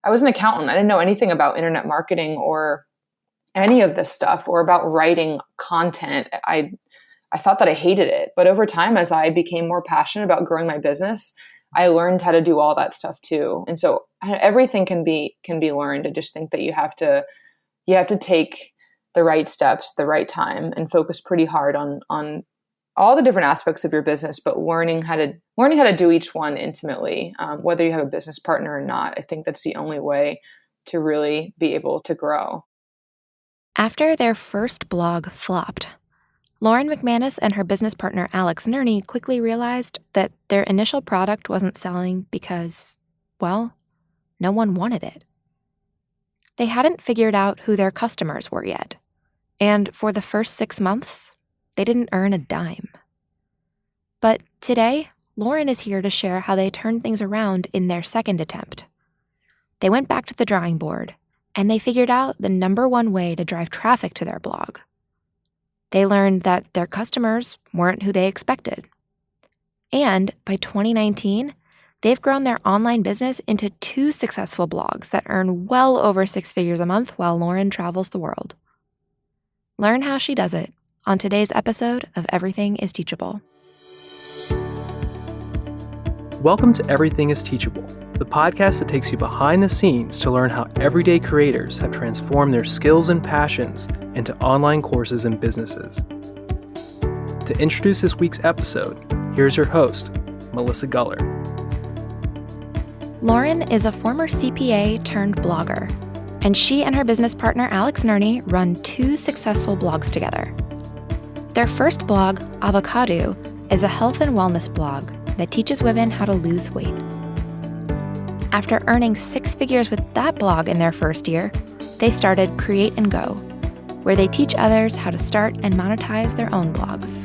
I was an accountant. I didn't know anything about internet marketing or any of this stuff or about writing content. I thought that I hated it. But over time, as I became more passionate about growing my business, I learned how to do all that stuff too. And so everything can be learned. I just think that you have to take the right steps, the right time, and focus pretty hard on all the different aspects of your business, but learning how to do each one intimately, whether you have a business partner or not. I think that's the only way to really be able to grow. After their first blog flopped, Lauren McManus and her business partner Alex Nerney quickly realized that their initial product wasn't selling because, well, no one wanted it. They hadn't figured out who their customers were yet, and for the first 6 months, they didn't earn a dime. But today, Lauren is here to share how they turned things around in their second attempt. They went back to the drawing board, and they figured out the number one way to drive traffic to their blog. They learned that their customers weren't who they expected. And by 2019, they've grown their online business into 2 successful blogs that earn well over 6 figures a month while Lauren travels the world. Learn how she does it on today's episode of Everything is Teachable. Welcome to Everything is Teachable, the podcast that takes you behind the scenes to learn how everyday creators have transformed their skills and passions into online courses and businesses. To introduce this week's episode, here's your host, Melissa Guller. Lauren is a former CPA turned blogger, and she and her business partner Alex Nerney run 2 successful blogs together. Their first blog, Avocadu, is a health and wellness blog that teaches women how to lose weight. After earning 6 figures with that blog in their first year, they started Create and Go, where they teach others how to start and monetize their own blogs.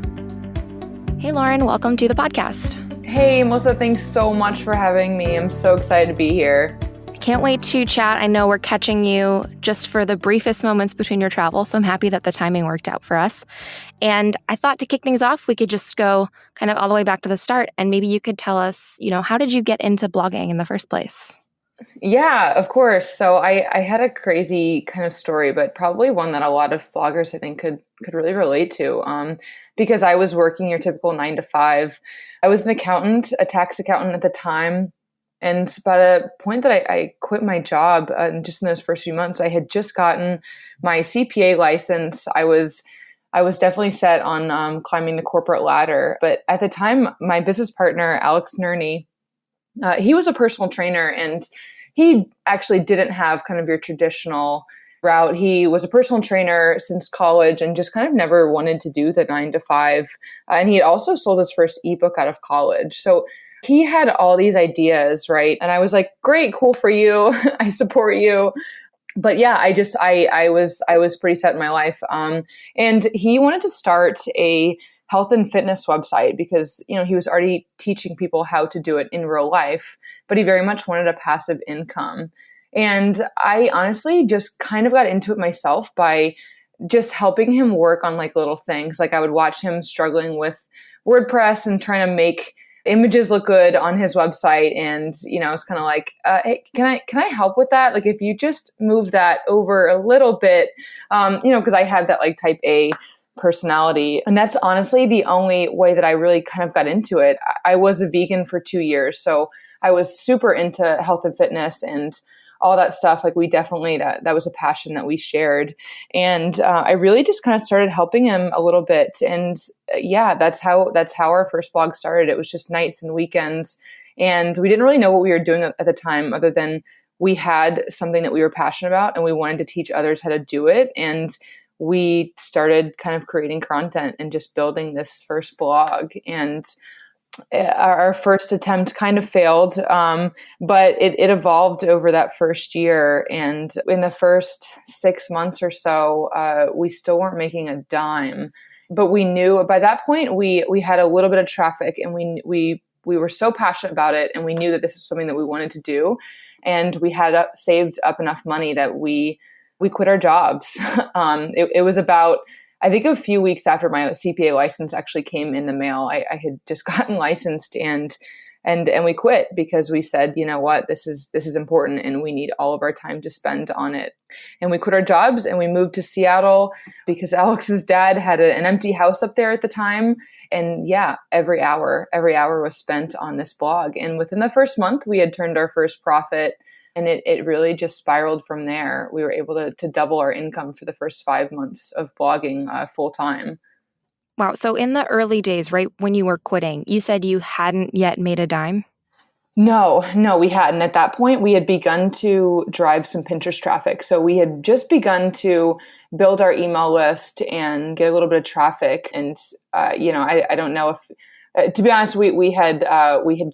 Hey, Lauren, welcome to the podcast. Hey, Melissa, thanks so much for having me. I'm so excited to be here. Can't wait to chat. I know we're catching you just for the briefest moments between your travel, so I'm happy that the timing worked out for us. And I thought to kick things off, we could just go kind of all the way back to the start, and maybe you could tell us, how did you get into blogging in the first place? Yeah, of course. So I had a crazy kind of story, but probably one that a lot of bloggers, I think, could really relate to. Because I was working your typical 9 to 5. I was an accountant, a tax accountant at the time. And by the point that I quit my job, just in those first few months, I had just gotten my CPA license. I was definitely set on climbing the corporate ladder. But at the time, my business partner, Alex Nerney, he was a personal trainer, and he actually didn't have kind of your traditional route. He was a personal trainer since college and just kind of never wanted to do the 9 to 5. And he had also sold his first ebook out of college. So he had all these ideas, right? And I was like, great, cool for you. I support you. But yeah, I was pretty set in my life. And he wanted to start a health and fitness website because, he was already teaching people how to do it in real life, but he very much wanted a passive income. And I honestly just kind of got into it myself by just helping him work on like little things. Like I would watch him struggling with WordPress and trying to make images look good on his website. And, it's kind of like, hey, can I help with that? Like, if you just move that over a little bit, because I have that like type A personality. And that's honestly the only way that I really kind of got into it. I was a vegan for 2 years. So I was super into health and fitness and all that stuff. Like we definitely, that was a passion that we shared. And I really just kind of started helping him a little bit. And yeah, that's how our first blog started. It was just nights and weekends. And we didn't really know what we were doing at the time, other than we had something that we were passionate about and we wanted to teach others how to do it. And we started kind of creating content and just building this first blog. And our first attempt kind of failed, but it evolved over that first year. And in the first 6 months or so, we still weren't making a dime. But we knew by that point, we had a little bit of traffic, and we were so passionate about it, and we knew that this is something that we wanted to do. And we had saved up enough money that we quit our jobs. It was about, I think, a few weeks after my CPA license actually came in the mail. I had just gotten licensed, and And we quit because we said, you know what, this is important and we need all of our time to spend on it. And we quit our jobs and we moved to Seattle because Alex's dad had an empty house up there at the time. And yeah, every hour was spent on this blog. And within the first month, we had turned our first profit. And it really just spiraled from there. We were able to double our income for the first 5 months of blogging full time. Wow. So in the early days, right when you were quitting, you said you hadn't yet made a dime? No, we hadn't. At that point, we had begun to drive some Pinterest traffic. So we had just begun to build our email list and get a little bit of traffic. And, I don't know if, to be honest, we had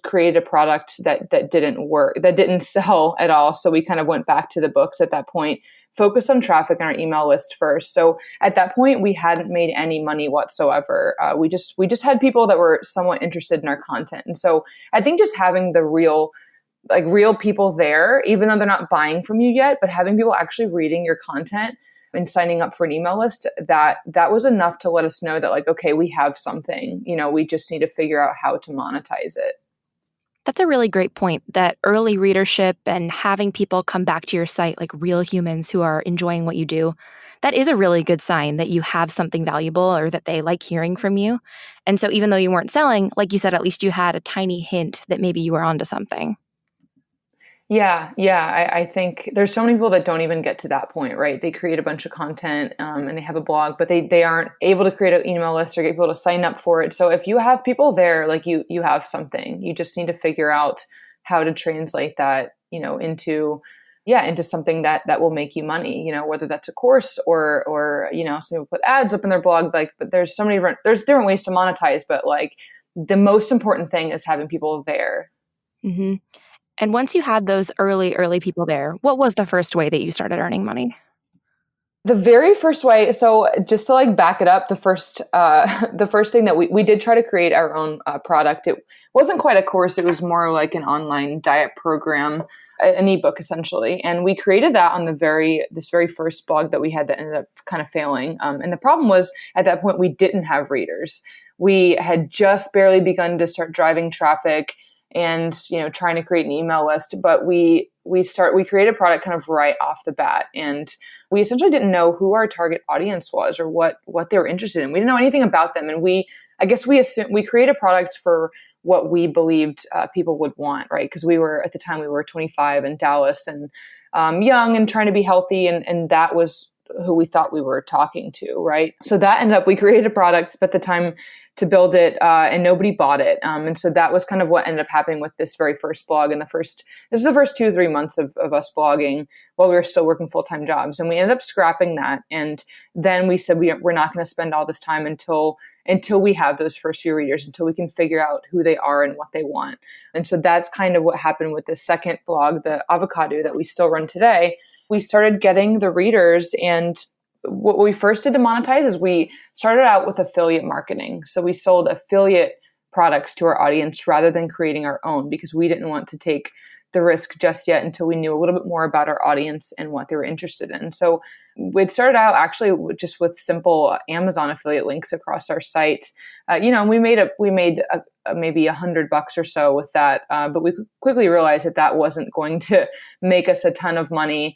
created a product that didn't work, that didn't sell at all. So we kind of went back to the books at that point, focused on traffic on our email list first. So at that point, we hadn't made any money whatsoever. We just had people that were somewhat interested in our content. And so I think just having the real people there, even though they're not buying from you yet, but having people actually reading your content and signing up for an email list, that was enough to let us know that, like, okay, we have something, we just need to figure out how to monetize it. That's a really great point, that early readership and having people come back to your site like real humans who are enjoying what you do, that is a really good sign that you have something valuable or that they like hearing from you. And so even though you weren't selling, like you said, at least you had a tiny hint that maybe you were onto something. Yeah. I think there's so many people that don't even get to that point, right? They create a bunch of content and they have a blog, but they aren't able to create an email list or get people to sign up for it. So if you have people there, like you have something. You just need to figure out how to translate that, into something that will make you money, whether that's a course or some people put ads up in their blog, but there's different ways to monetize, but like the most important thing is having people there. Mm-hmm. And once you had those early people there, what was the first way that you started earning money? The very first way, so just to like back it up, the first thing that we did try to create our own product. It wasn't quite a course; it was more like an online diet program, an ebook essentially. And we created that on this very first blog that we had that ended up kind of failing. And the problem was at that point we didn't have readers. We had just barely begun to start driving traffic and trying to create an email list, but we created a product kind of right off the bat, and we essentially didn't know who our target audience was or what they were interested in. We didn't know anything about them, and we assumed we created products for what we believed people would want, right? Because at the time we were 25 in Dallas and young and trying to be healthy, and that was who we thought we were talking to, right? So that ended up, we created a product, spent the time to build it, and nobody bought it. And so that was kind of what ended up happening with this very first blog. And this is the first 2-3 months of us blogging while we were still working full-time jobs. And we ended up scrapping that. And then we said, we're not going to spend all this time until we have those first few readers, until we can figure out who they are and what they want. And so that's kind of what happened with the second blog, the Avocadu, that we still run today. We started getting the readers, and what we first did to monetize is we started out with affiliate marketing. So we sold affiliate products to our audience rather than creating our own, because we didn't want to take the risk just yet until we knew a little bit more about our audience and what they were interested in. So we'd started out actually just with simple Amazon affiliate links across our site. We made maybe $100 or so with that, but we quickly realized that wasn't going to make us a ton of money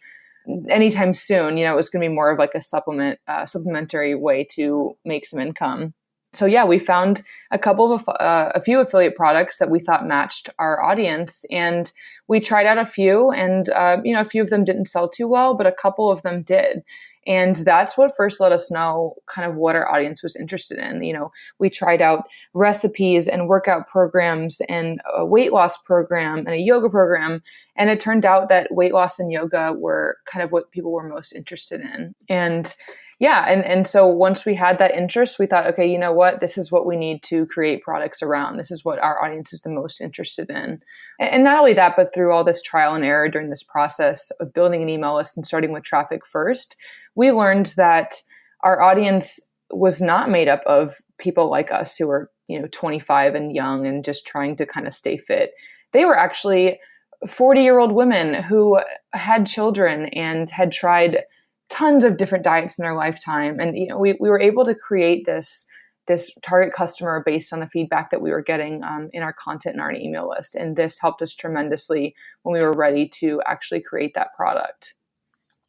anytime soon. It was going to be more of like a supplementary way to make some income. So yeah, we found a few affiliate products that we thought matched our audience, and we tried out a few, and a few of them didn't sell too well, but a couple of them did. And that's what first let us know kind of what our audience was interested in. We tried out recipes and workout programs and a weight loss program and a yoga program. And it turned out that weight loss and yoga were kind of what people were most interested in. And yeah, and so once we had that interest, we thought, okay, you know what? This is what we need to create products around. This is what our audience is the most interested in. And not only that, but through all this trial and error during this process of building an email list and starting with traffic first, we learned that our audience was not made up of people like us who were, 25 and young and just trying to kind of stay fit. They were actually 40-year-old women who had children and had tried tons of different diets in their lifetime. And, we were able to create this this target customer based on the feedback that we were getting in our content and our email list. And this helped us tremendously when we were ready to actually create that product.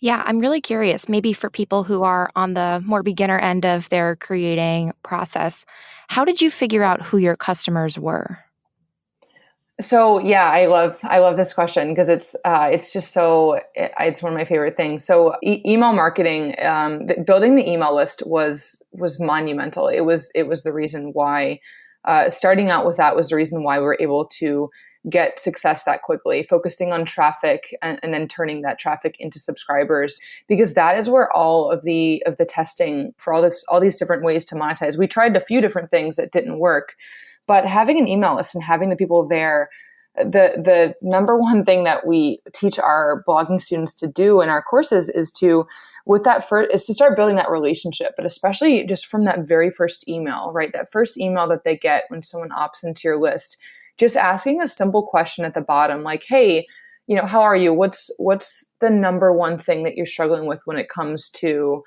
Yeah, I'm really curious, maybe for people who are on the more beginner end of their creating process, how did you figure out who your customers were? So yeah, I love this question because it's just so it's one of my favorite things. So email marketing, building the email list was monumental. It was the reason why starting out with that was the reason why we were able to get success that quickly, focusing on traffic and then turning that traffic into subscribers, because that is where all of the testing for all these different ways to monetize. We tried a few different things that didn't work. But having an email list and having the people there, the number one thing that we teach our blogging students to do in our courses is to start building that relationship, but especially just from that very first email, right? That first email that they get when someone opts into your list, just asking a simple question at the bottom, like, hey, how are you? What's the number one thing that you're struggling with when it comes to,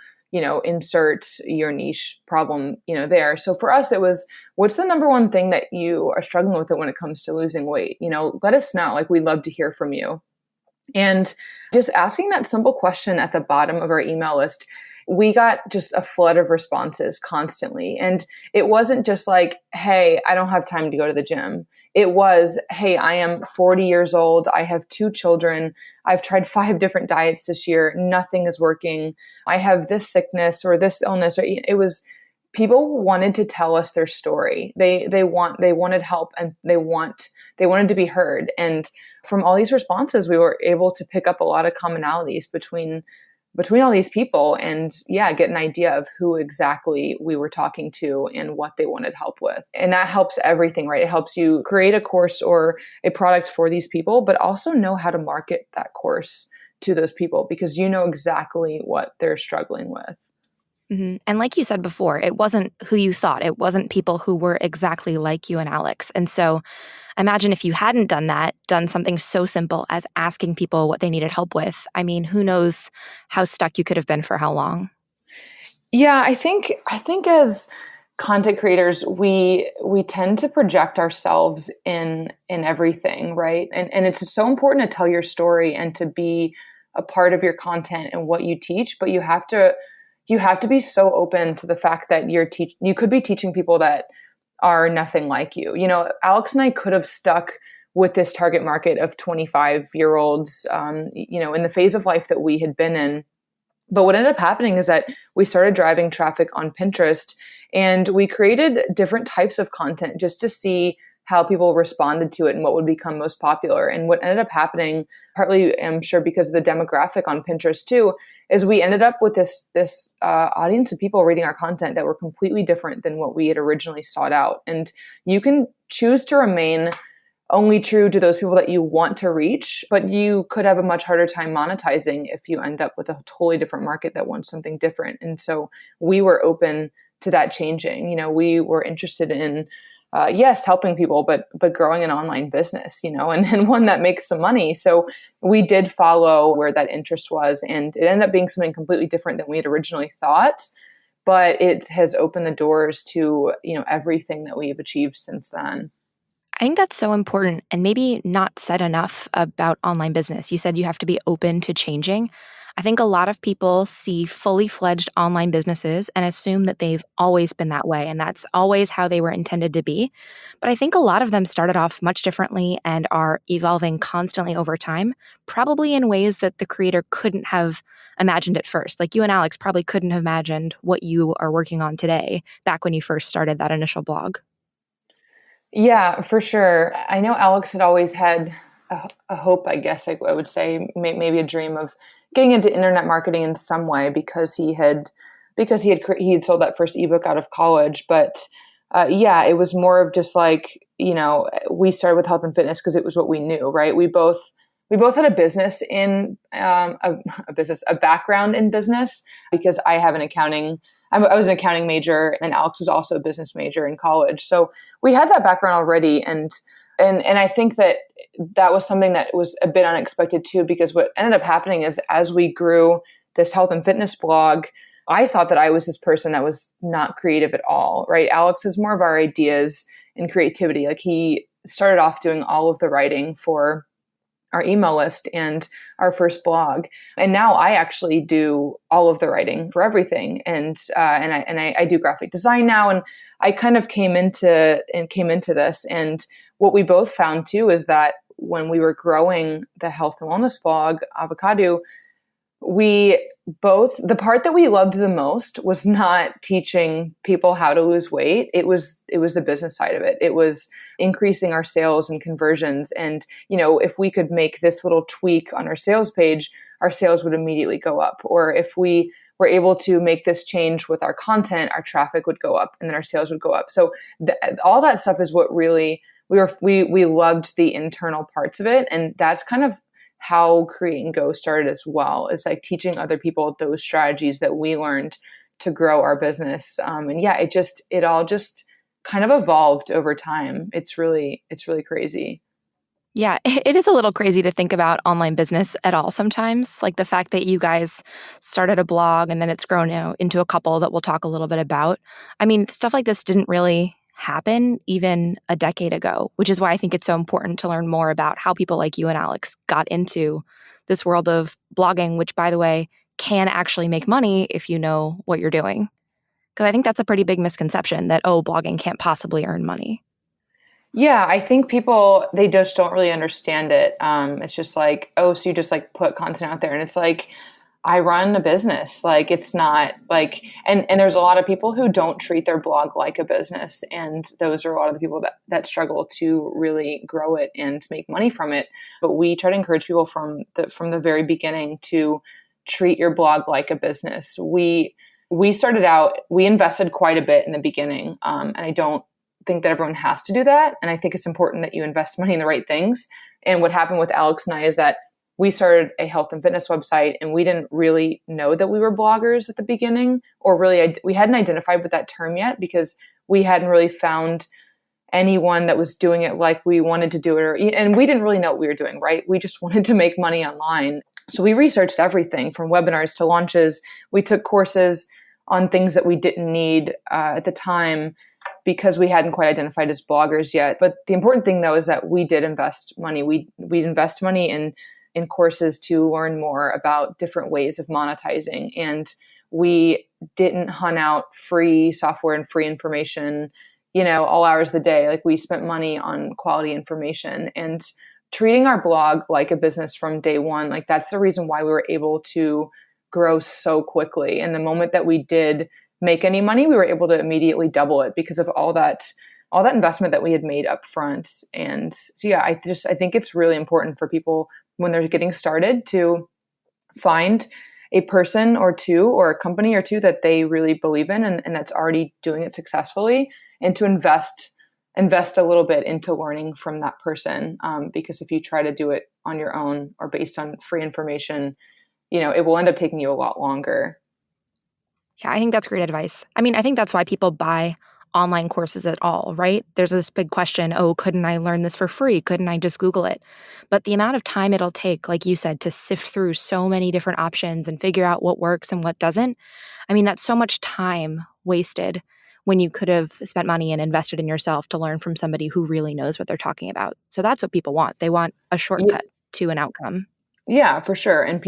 insert your niche problem, there. So for us, it was, what's the number one thing that you are struggling with it when it comes to losing weight? Let us know. Like, we'd love to hear from you. And just asking that simple question at the bottom of our email list, we got just a flood of responses constantly. And it wasn't just like, hey, I don't have time to go to the gym. It was, hey, I am 40 years old. I have 2 children. I've tried 5 different diets this year. Nothing is working. I have this sickness or this illness. It was, people wanted to tell us their story. They wanted help, and they wanted to be heard. And from all these responses, we were able to pick up a lot of commonalities between all these people and get an idea of who exactly we were talking to and what they wanted help with. And that helps everything, right? It helps you create a course or a product for these people, but also know how to market that course to those people because you know exactly what they're struggling with. Mm-hmm. And like you said before, it wasn't who you thought. It wasn't people who were exactly like you and Alex. And so imagine if you hadn't done something so simple as asking people what they needed help with. I mean, who knows how stuck you could have been for how long? Yeah, I think as content creators, we tend to project ourselves in everything, right? And it's so important to tell your story and to be a part of your content and what you teach, but you have to be so open to the fact that you could be teaching people that are nothing like you. Alex and I could have stuck with this target market of 25-year-olds, in the phase of life that we had been in. But what ended up happening is that we started driving traffic on Pinterest, and we created different types of content just to see how people responded to it and what would become most popular. And what ended up happening, partly I'm sure because of the demographic on Pinterest too, is we ended up with this audience of people reading our content that were completely different than what we had originally sought out. And you can choose to remain only true to those people that you want to reach, but you could have a much harder time monetizing if you end up with a totally different market that wants something different. And so we were open to that changing. We were interested in helping people, but growing an online business, and one that makes some money. So we did follow where that interest was, and it ended up being something completely different than we had originally thought. But it has opened the doors to, everything that we've achieved since then. I think that's so important and maybe not said enough about online business. You said you have to be open to changing. I think a lot of people see fully fledged online businesses and assume that they've always been that way and that's always how they were intended to be. But I think a lot of them started off much differently and are evolving constantly over time, probably in ways that the creator couldn't have imagined at first. Like you and Alex probably couldn't have imagined what you are working on today back when you first started that initial blog. Yeah, for sure. I know Alex had always had a hope, I guess I would say, maybe a dream of getting into internet marketing in some way because he had sold that first ebook out of college. But it was more of just like, we started with health and fitness because it was what we knew, right? We both had a business in a background in business because I have an accounting. I was an accounting major, and Alex was also a business major in college. So we had that background already, and I think that was something that was a bit unexpected too, because what ended up happening is as we grew this health and fitness blog, I thought that I was this person that was not creative at all, right? Alex is more of our ideas and creativity. Like he started off doing all of the writing for our email list and our first blog, and now I actually do all of the writing for everything. And I do graphic design now, and I kind of came into this. And what we both found too is that when we were growing the health and wellness blog, Avocadu, we both, the part that we loved the most was not teaching people how to lose weight. It was the business side of it. It was increasing our sales and conversions. And, if we could make this little tweak on our sales page, our sales would immediately go up. Or if we were able to make this change with our content, our traffic would go up and then our sales would go up. So all that stuff is what really we loved the internal parts of it. And that's kind of how Create and Go started as well, is like teaching other people those strategies that we learned to grow our business. And yeah, it all just kind of evolved over time. It's really crazy. Yeah, it is a little crazy to think about online business at all sometimes. Like the fact that you guys started a blog and then it's grown into a couple that we'll talk a little bit about. I mean, stuff like this didn't really happen even a decade ago, which is why I think it's so important to learn more about how people like you and Alex got into this world of blogging, which, by the way, can actually make money if you know what you're doing. Because I think that's a pretty big misconception that, blogging can't possibly earn money. Yeah, I think people, they just don't really understand it. It's just like, oh, so you just like put content out there, and it's like, I run a business. Like it's not like, and there's a lot of people who don't treat their blog like a business. And those are a lot of the people that struggle to really grow it and make money from it. But we try to encourage people from the very beginning to treat your blog like a business. We started out, we invested quite a bit in the beginning. And I don't think that everyone has to do that. And I think it's important that you invest money in the right things. And what happened with Alex and I is that we started a health and fitness website, and we didn't really know that we were bloggers at the beginning, or really we hadn't identified with that term yet because we hadn't really found anyone that was doing it like we wanted to do it. And we didn't really know what we were doing, right? We just wanted to make money online. So we researched everything from webinars to launches. We took courses on things that we didn't need at the time because we hadn't quite identified as bloggers yet. But the important thing, though, is that we did invest money. We invest money in courses to learn more about different ways of monetizing. And we didn't hunt out free software and free information, all hours of the day. Like we spent money on quality information and treating our blog like a business from day one. Like that's the reason why we were able to grow so quickly. And the moment that we did make any money, we were able to immediately double it because of all that investment that we had made up front. And so, yeah, I think it's really important for people when they're getting started to find a person or two or a company or two that they really believe in and that's already doing it successfully, and to invest a little bit into learning from that person. Because if you try to do it on your own or based on free information, it will end up taking you a lot longer. Yeah, I think that's great advice. I mean, I think that's why people buy online courses at all, right? There's this big question, couldn't I learn this for free? Couldn't I just Google it? But the amount of time it'll take, like you said, to sift through so many different options and figure out what works and what doesn't, I mean, that's so much time wasted when you could have spent money and invested in yourself to learn from somebody who really knows what they're talking about. So that's what people want. They want a shortcut to an outcome. Yeah, for sure. And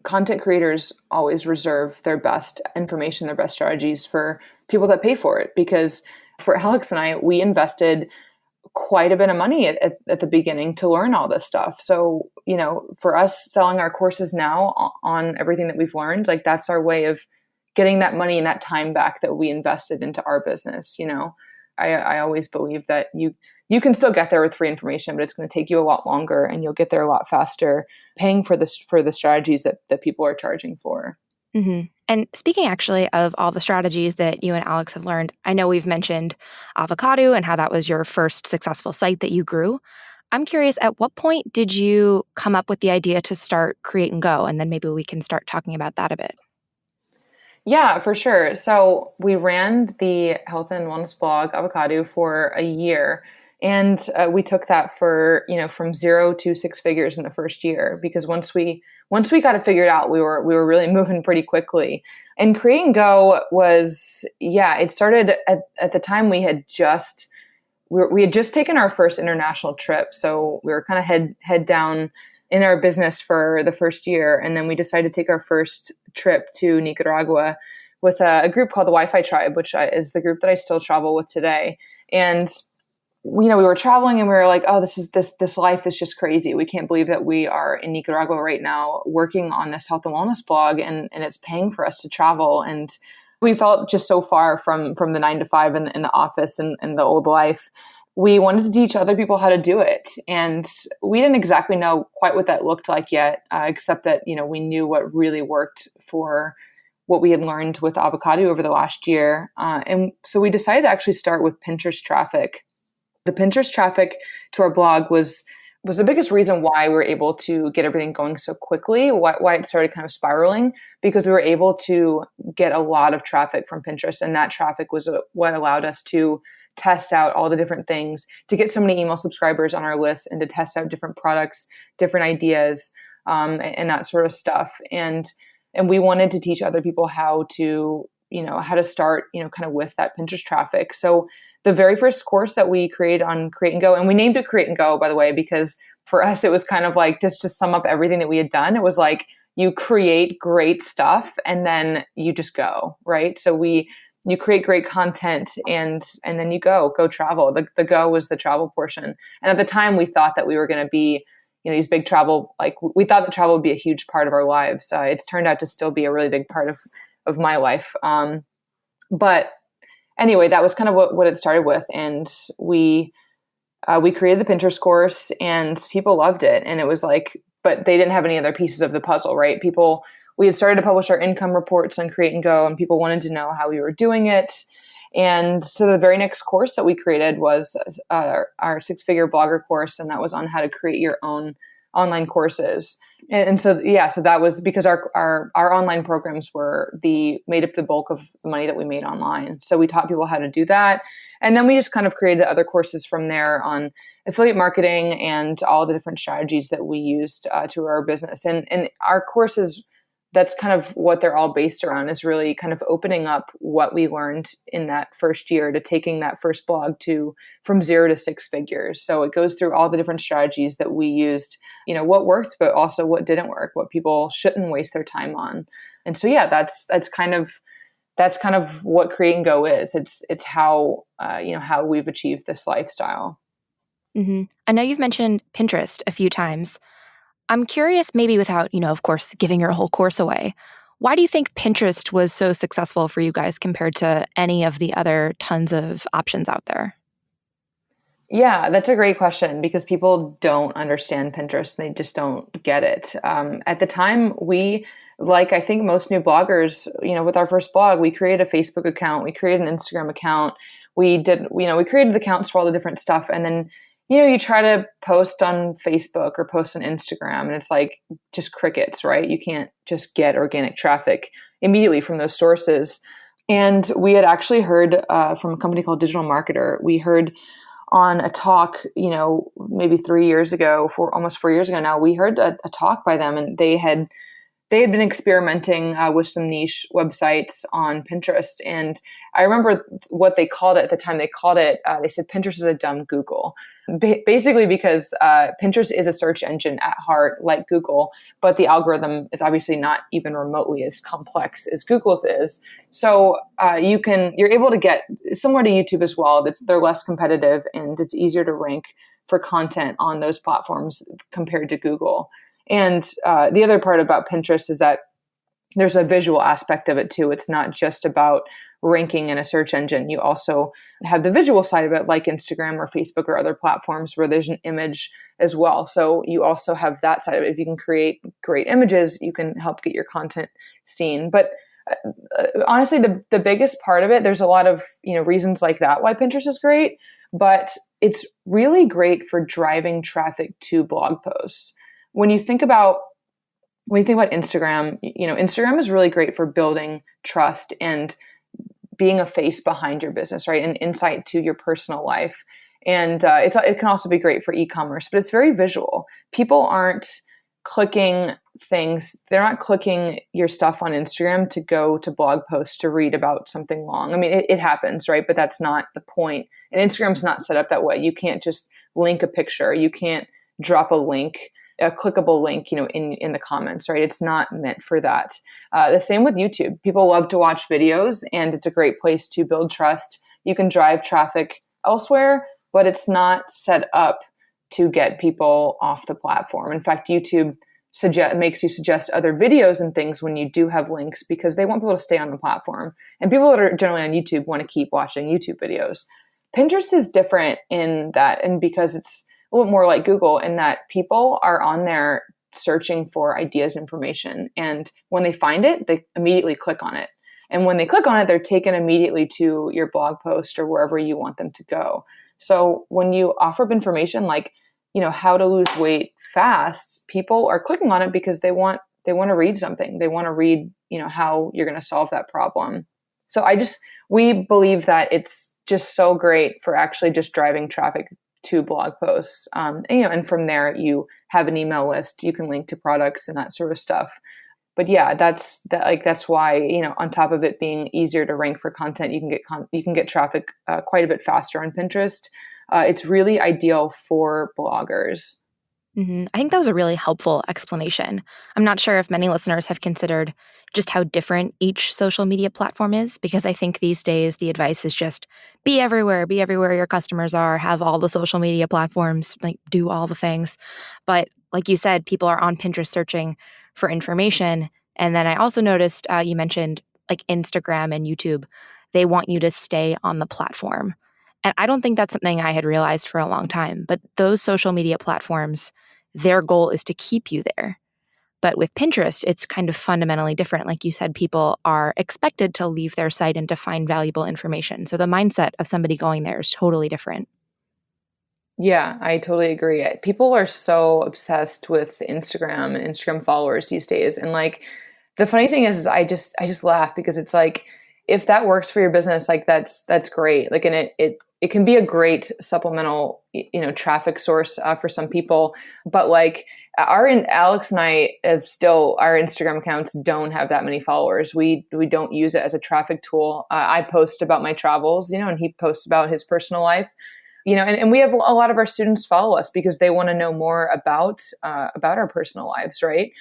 content creators always reserve their best information, their best strategies for people that pay for it. Because for Alex and I, we invested quite a bit of money at the beginning to learn all this stuff. So, for us selling our courses now on everything that we've learned, like that's our way of getting that money and that time back that we invested into our business. I always believe that you can still get there with free information, but it's going to take you a lot longer and you'll get there a lot faster paying for the strategies that people are charging for. Mm-hmm. And speaking actually of all the strategies that you and Alex have learned, I know we've mentioned Avocadu and how that was your first successful site that you grew. I'm curious, at what point did you come up with the idea to start Create and Go? And then maybe we can start talking about that a bit. Yeah, for sure. So we ran the health and wellness blog Avocadu for a year. And we took that for, from 0 to 6 figures in the first year, because once we once we got it figured out, we were really moving pretty quickly. And Create and Go was, it started at the time we had just taken our first international trip. So we were kind of head down in our business for the first year. And then we decided to take our first trip to Nicaragua with a group called the Wi-Fi Tribe, which is the group that I still travel with today. And we were traveling and we were like, oh, this life is just crazy. We can't believe that we are in Nicaragua right now working on this health and wellness blog, and it's paying for us to travel. And we felt just so far from the 9 to 5 in the office and the old life. We wanted to teach other people how to do it. And we didn't exactly know quite what that looked like yet, except that, we knew what really worked for what we had learned with Avocadu over the last year. And so we decided to actually start with Pinterest traffic. The Pinterest traffic to our blog was the biggest reason why we were able to get everything going so quickly, why it started kind of spiraling, because we were able to get a lot of traffic from Pinterest. And that traffic was what allowed us to test out all the different things, to get so many email subscribers on our list, and to test out different products, different ideas, and that sort of stuff. And we wanted to teach other people how to start, kind of with that Pinterest traffic. So the very first course that we created on Create and Go, and we named it Create and Go, by the way, because for us, it was kind of like just to sum up everything that we had done. It was like you create great stuff and then you just go, right? So you create great content and then you go travel. The go was the travel portion. And at the time we thought that we were going to be, these big travel, like we thought that travel would be a huge part of our lives. It's turned out to still be a really big part of my life. But anyway, that was kind of what it started with. And we created the Pinterest course and people loved it. And it was like, but they didn't have any other pieces of the puzzle, right? We had started to publish our income reports on Create and Go, and people wanted to know how we were doing it. And so the very next course that we created was our 6-figure blogger course. And that was on how to create your own online courses. And so that was because our online programs made up the bulk of the money that we made online. So we taught people how to do that. And then we just kind of created other courses from there on affiliate marketing and all the different strategies that we used to our business. And our courses, that's kind of what they're all based around, is really kind of opening up what we learned in that first year to taking that first blog from 0 to 6 figures. So it goes through all the different strategies that we used, what worked, but also what didn't work, what people shouldn't waste their time on. And so, that's kind of what Create and Go is. It's how we've achieved this lifestyle. Mm-hmm. I know you've mentioned Pinterest a few times. I'm curious, maybe without, of course, giving your whole course away, why do you think Pinterest was so successful for you guys compared to any of the other tons of options out there? Yeah, that's a great question because people don't understand Pinterest. They just don't get it. At the time, I think most new bloggers, with our first blog, we created a Facebook account, we created an Instagram account, we created accounts for all the different stuff. And then, you try to post on Facebook or post on Instagram and it's like just crickets, right? You can't just get organic traffic immediately from those sources. And we had actually heard from a company called Digital Marketer. We heard on a talk, maybe 3 years ago, almost 4 years ago now, we heard a talk by them, and they had been experimenting with some niche websites on Pinterest. And I remember what they called it at the time. They said Pinterest is a dumb Google, basically because Pinterest is a search engine at heart, like Google, but the algorithm is obviously not even remotely as complex as Google's is. So you're able to get, similar to YouTube as well, they're less competitive and it's easier to rank for content on those platforms compared to Google. And the other part about Pinterest is that there's a visual aspect of it too. It's not just about ranking in a search engine. You also have the visual side of it, like Instagram or Facebook or other platforms where there's an image as well. So you also have that side of it. If you can create great images, you can help get your content seen. But honestly, the biggest part of it, there's a lot of reasons like that why Pinterest is great, but it's really great for driving traffic to blog posts. When you think about Instagram, Instagram is really great for building trust and being a face behind your business, right? An insight to your personal life. And it can also be great for e-commerce, but it's very visual. People aren't clicking things. They're not clicking your stuff on Instagram to go to blog posts to read about something long. I mean, it happens, right? But that's not the point. And Instagram's not set up that way. You can't just link a picture. You can't drop a link, a clickable link, in the comments, right? It's not meant for that. The same with YouTube. People love to watch videos, and it's a great place to build trust. You can drive traffic elsewhere, but it's not set up to get people off the platform. In fact, YouTube makes you suggest other videos and things when you do have links, because they want people to stay on the platform. And people that are generally on YouTube want to keep watching YouTube videos. Pinterest is different in that, and because it's a little more like Google in that people are on there searching for ideas and information. And when they find it, they immediately click on it. And when they click on it, they're taken immediately to your blog post or wherever you want them to go. So when you offer up information like, how to lose weight fast, people are clicking on it because they want to read something. They want to read, how you're going to solve that problem. So we believe that it's just so great for actually just driving traffic to blog posts. And from there you have an email list, you can link to products and that sort of stuff. But yeah, that's why, on top of it being easier to rank for content, you can get traffic quite a bit faster on Pinterest. It's really ideal for bloggers. Mm-hmm. I think that was a really helpful explanation. I'm not sure if many listeners have considered just how different each social media platform is, because I think these days the advice is just be everywhere your customers are, have all the social media platforms, like do all the things. But like you said, people are on Pinterest searching for information. And then I also noticed you mentioned like Instagram and YouTube, they want you to stay on the platform. And I don't think that's something I had realized for a long time, but those social media platforms, their goal is to keep you there. But with Pinterest, it's kind of fundamentally different. Like you said, people are expected to leave their site and to find valuable information. So the mindset of somebody going there is totally different. Yeah, I totally agree. People are so obsessed with Instagram and Instagram followers these days. And like, the funny thing is I just laugh because it's like, if that works for your business, like that's great. Like, and it can be a great supplemental, traffic source for some people. But like Alex and I have still, our Instagram accounts don't have that many followers. We don't use it as a traffic tool. I post about my travels, and he posts about his personal life. And we have a lot of our students follow us because they want to know more about our personal lives, right?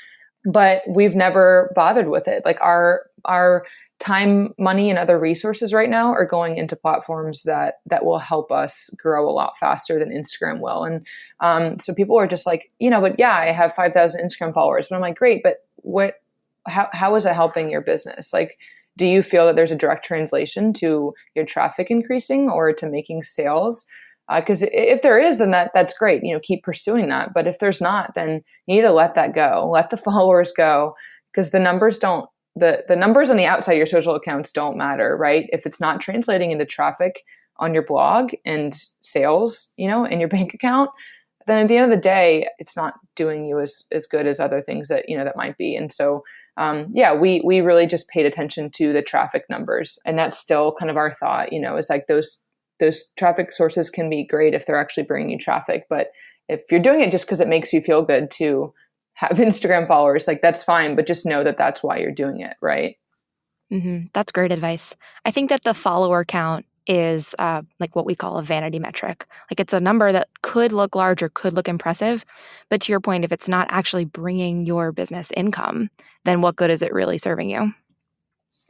But we've never bothered with it. Like our time, money, and other resources right now are going into platforms that will help us grow a lot faster than Instagram will. And so people are just like, but yeah, I have 5,000 Instagram followers. But I'm like, great, but how is it helping your business? Like, do you feel that there's a direct translation to your traffic increasing or to making sales? Because if there is, then that's great. Keep pursuing that. But if there's not, then you need to let that go. Let the followers go, because the numbers don't. The numbers on the outside of your social accounts don't matter, right? If it's not translating into traffic on your blog and sales, in your bank account, then at the end of the day, it's not doing you as good as other things that that might be. And so, we really just paid attention to the traffic numbers, and that's still kind of our thought. Is like those traffic sources can be great if they're actually bringing you traffic. But if you're doing it just because it makes you feel good to have Instagram followers, like that's fine, but just know that that's why you're doing it, right? Mm-hmm. That's great advice. I think that the follower count is like what we call a vanity metric. Like it's a number that could look large or could look impressive. But to your point, if it's not actually bringing your business income, then what good is it really serving you?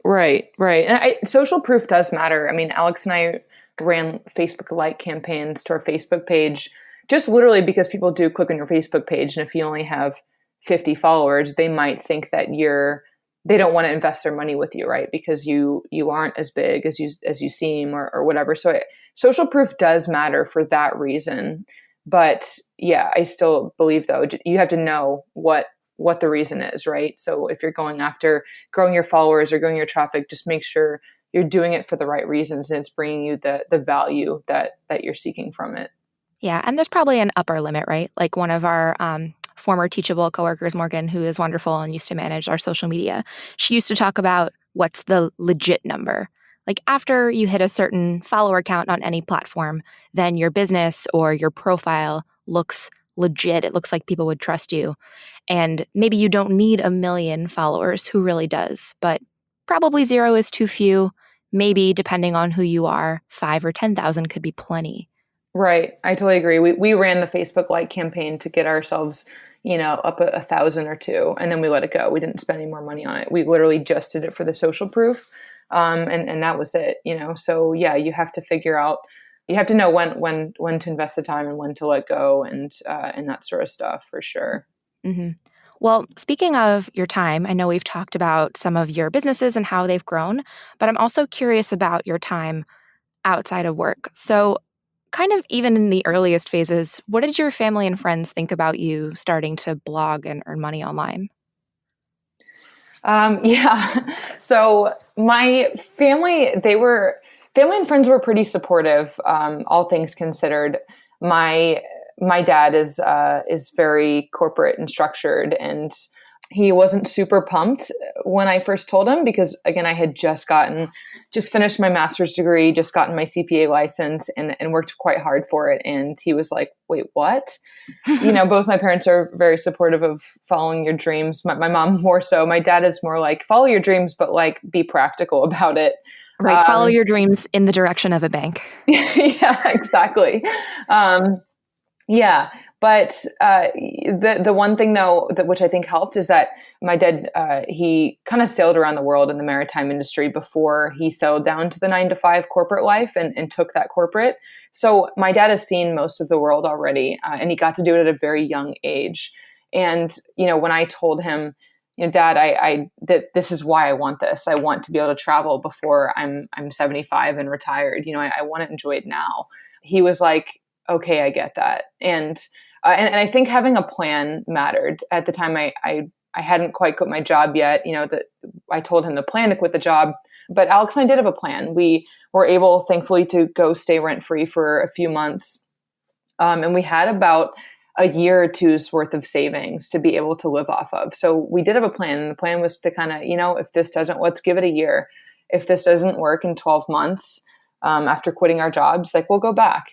Right. And social proof does matter. I mean, Alex and I ran Facebook like campaigns to our Facebook page, just literally because people do click on your Facebook page. And if you only have 50 followers, they might think that they don't want to invest their money with you, right? Because you aren't as big as you seem or whatever. So social proof does matter for that reason. But yeah, I still believe though, you have to know what the reason is, right? So if you're going after growing your followers or growing your traffic, just make sure you're doing it for the right reasons and it's bringing you the value that you're seeking from it. Yeah, and there's probably an upper limit, right? Like one of our former Teachable coworkers, Morgan, who is wonderful and used to manage our social media, she used to talk about what's the legit number. Like after you hit a certain follower count on any platform, then your business or your profile looks legit. It looks like people would trust you. And maybe you don't need 1 million followers. Who really does? But probably 0 is too few. Maybe, depending on who you are, 5 or 10,000 could be plenty. Right. I totally agree. We ran the Facebook like campaign to get ourselves, up 1,000 or two, and then we let it go. We didn't spend any more money on it. We literally just did it for the social proof. And that was it, So yeah, you have to figure out, you have to know when to invest the time and when to let go and that sort of stuff for sure. Mm-hmm. Well, speaking of your time, I know we've talked about some of your businesses and how they've grown, but I'm also curious about your time outside of work. So, kind of even in the earliest phases, what did your family and friends think about you starting to blog and earn money online? Yeah. So my family and friends were pretty supportive. All things considered, my dad is very corporate and structured, and he wasn't super pumped when I first told him because, again, I had just finished my master's degree, just gotten my CPA license, and worked quite hard for it. And he was like, "Wait, what?" Both my parents are very supportive of following your dreams. My mom more so. My dad is more like, follow your dreams, but like be practical about it. Right. Follow your dreams in the direction of a bank. Yeah, exactly. Yeah. But the one thing though, which I think helped is that my dad, he kind of sailed around the world in the maritime industry before he settled down to the 9 to 5 corporate life and took that corporate. So my dad has seen most of the world already, and he got to do it at a very young age. And, when I told him, Dad, that this is why I want this. I want to be able to travel before I'm 75 and retired. I want to enjoy it now. He was like, okay, I get that. And I think having a plan mattered at the time. I hadn't quite quit my job yet. That I told him the plan to quit the job, but Alex and I did have a plan. We were able, thankfully, to go stay rent free for a few months, and we had about a year or two's worth of savings to be able to live off of. So we did have a plan. And the plan was to kind of, if this doesn't, let's give it a year. If this doesn't work in 12 months. After quitting our jobs, like we'll go back,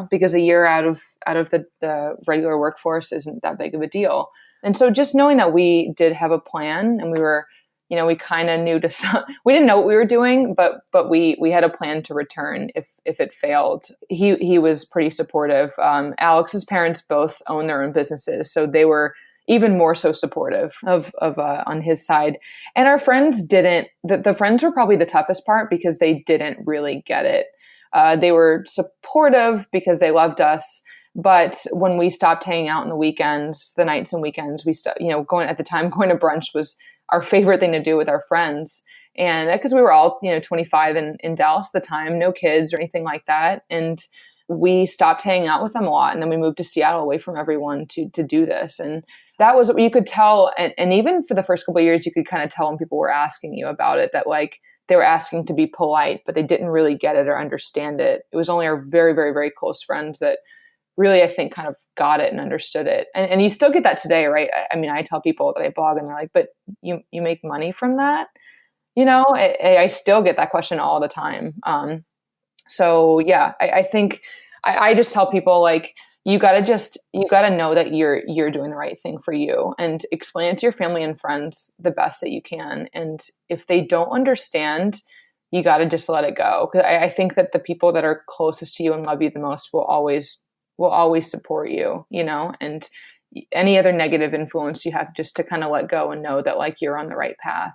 because a year out of the regular workforce isn't that big of a deal. And so just knowing that we did have a plan and we were, we kind of knew we didn't know what we were doing, but we had a plan to return if it failed. He was pretty supportive. Alex's parents both own their own businesses, so they were even more so supportive of on his side. And our friends didn't. The friends were probably the toughest part because they didn't really get it. They were supportive because they loved us. But when we stopped hanging out on the weekends, the nights and weekends, we going to brunch was our favorite thing to do with our friends. And because we were all 25 in Dallas at the time, no kids or anything like that. And we stopped hanging out with them a lot. And then we moved to Seattle away from everyone to do this. And that was what you could tell. And even for the first couple of years, you could kind of tell when people were asking you about it, that like they were asking to be polite, but they didn't really get it or understand it. It was only our very, very, very close friends that really, I think, kind of got it and understood it. And you still get that today, right? I mean, I tell people that I blog and they're like, but you make money from that? I still get that question all the time. So yeah, I think I just tell people like, you gotta know that you're doing the right thing for you and explain it to your family and friends the best that you can. And if they don't understand, you gotta just let it go. Cause I think that the people that are closest to you and love you the most will always support you, and any other negative influence you have just to kind of let go and know that like you're on the right path,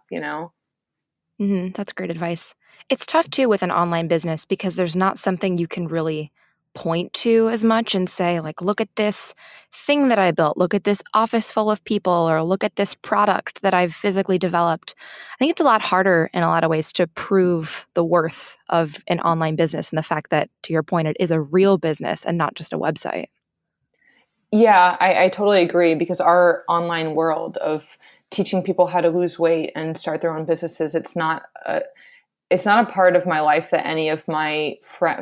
Mm-hmm. That's great advice. It's tough too with an online business because there's not something you can really point to as much and say, like, look at this thing that I built, look at this office full of people, or look at this product that I've physically developed. I think it's a lot harder in a lot of ways to prove the worth of an online business and the fact that, to your point, it is a real business and not just a website. Yeah, I totally agree, because our online world of teaching people how to lose weight and start their own businesses, it's not a part of my life that any of my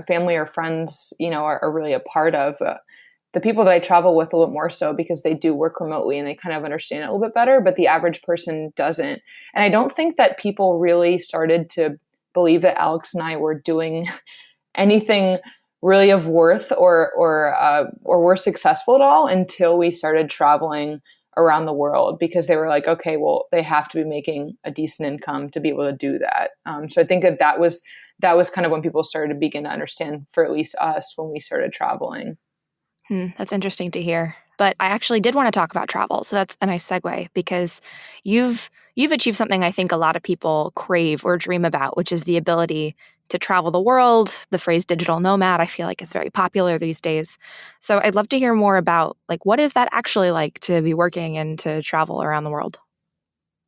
family or friends, are really a part of. The people that I travel with a little more so because they do work remotely and they kind of understand it a little bit better, but the average person doesn't. And I don't think that people really started to believe that Alex and I were doing anything really of worth or were successful at all until we started traveling around the world, because they were like, okay, well, they have to be making a decent income to be able to do that. So I think that was kind of when people started to begin to understand, for at least us, when we started traveling. That's interesting to hear. But I actually did want to talk about travel. So that's a nice segue, because you've achieved something I think a lot of people crave or dream about, which is the ability to travel the world. The phrase digital nomad, I feel like, is very popular these days. So I'd love to hear more about, like, what is that actually like to be working and to travel around the world?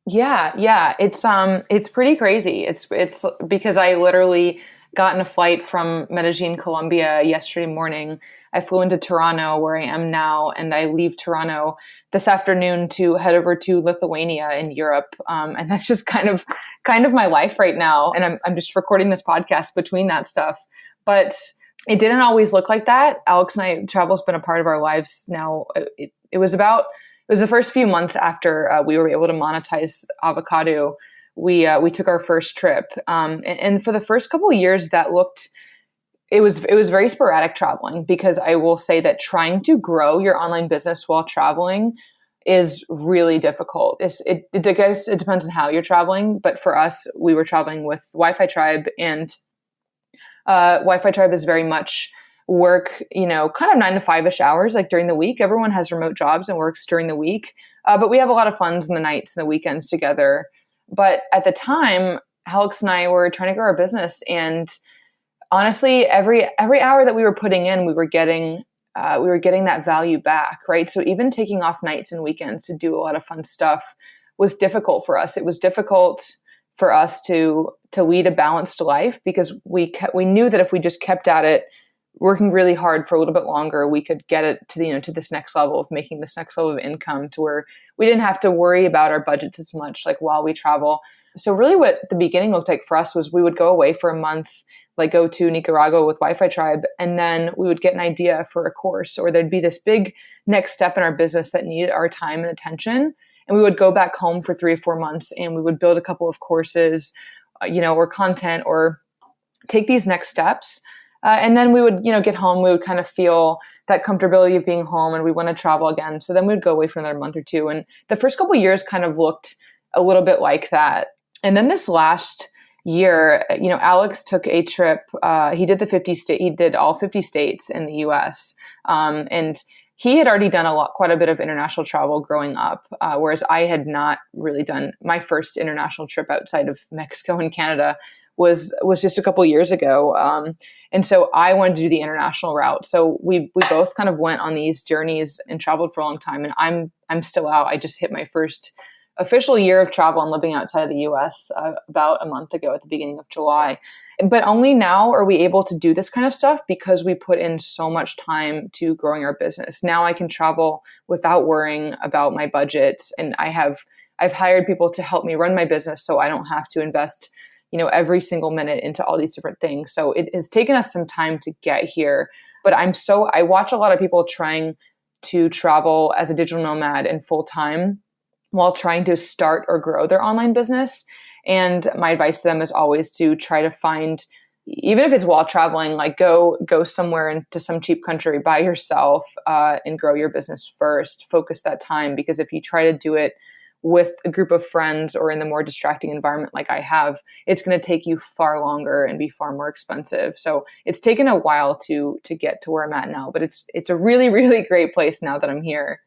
Yeah, it's pretty crazy. It's because I literally got in a flight from Medellin, Colombia yesterday morning. I flew into Toronto, where I am now, and I leave Toronto this afternoon to head over to Lithuania in Europe. And that's just kind of my life right now. And I'm just recording this podcast between that stuff. But it didn't always look like that. Alex and I, travel's been a part of our lives now. It was the first few months after we were able to monetize Avocadu. We took our first trip, and for the first couple of years, it was very sporadic traveling, because I will say that trying to grow your online business while traveling is really difficult. I guess it depends on how you're traveling, but for us, we were traveling with Wi-Fi Tribe, and Wi-Fi Tribe is very much work, kind of 9 to 5-ish hours, like during the week. Everyone has remote jobs and works during the week. But we have a lot of funs in the nights and the weekends together. But at the time, Alex and I were trying to grow our business. And honestly, every hour that we were putting in, we were getting that value back, right? So even taking off nights and weekends to do a lot of fun stuff was difficult for us. It was difficult for us to lead a balanced life, because we knew that if we just kept at it, working really hard for a little bit longer, we could get it to to this next level of making this next level of income, to where we didn't have to worry about our budgets as much, like while we travel. So really what the beginning looked like for us was we would go away for a month, like go to Nicaragua with Wi-Fi Tribe, and then we would get an idea for a course, or there'd be this big next step in our business that needed our time and attention. And we would go back home for 3 or 4 months, and we would build a couple of courses, or content, or take these next steps. And then we would, get home. We would kind of feel that comfortability of being home, and we want to travel again. So then we'd go away for another month or two. And the first couple of years kind of looked a little bit like that. And then this last year, Alex took a trip. He did he did all 50 states in the U.S. And he had already done quite a bit of international travel growing up, whereas I had not really done. My first international trip outside of Mexico and Canada was just a couple of years ago. And so I wanted to do the international route. So we both kind of went on these journeys and traveled for a long time. And I'm still out. I just hit my first official year of travel and living outside of the US about a month ago, at the beginning of July. But only now are we able to do this kind of stuff because we put in so much time to growing our business. Now I can travel without worrying about my budget. And I've hired people to help me run my business, so I don't have to invest every single minute into all these different things. So it has taken us some time to get here. But I watch a lot of people trying to travel as a digital nomad and full time while trying to start or grow their online business. And my advice to them is always to try to find, even if it's while traveling, like go somewhere into some cheap country by yourself and grow your business first. Focus that time, because if you try to do it with a group of friends or in the more distracting environment like I have, it's going to take you far longer and be far more expensive. So it's taken a while to get to where I'm at now, but it's a really, really great place now that I'm here.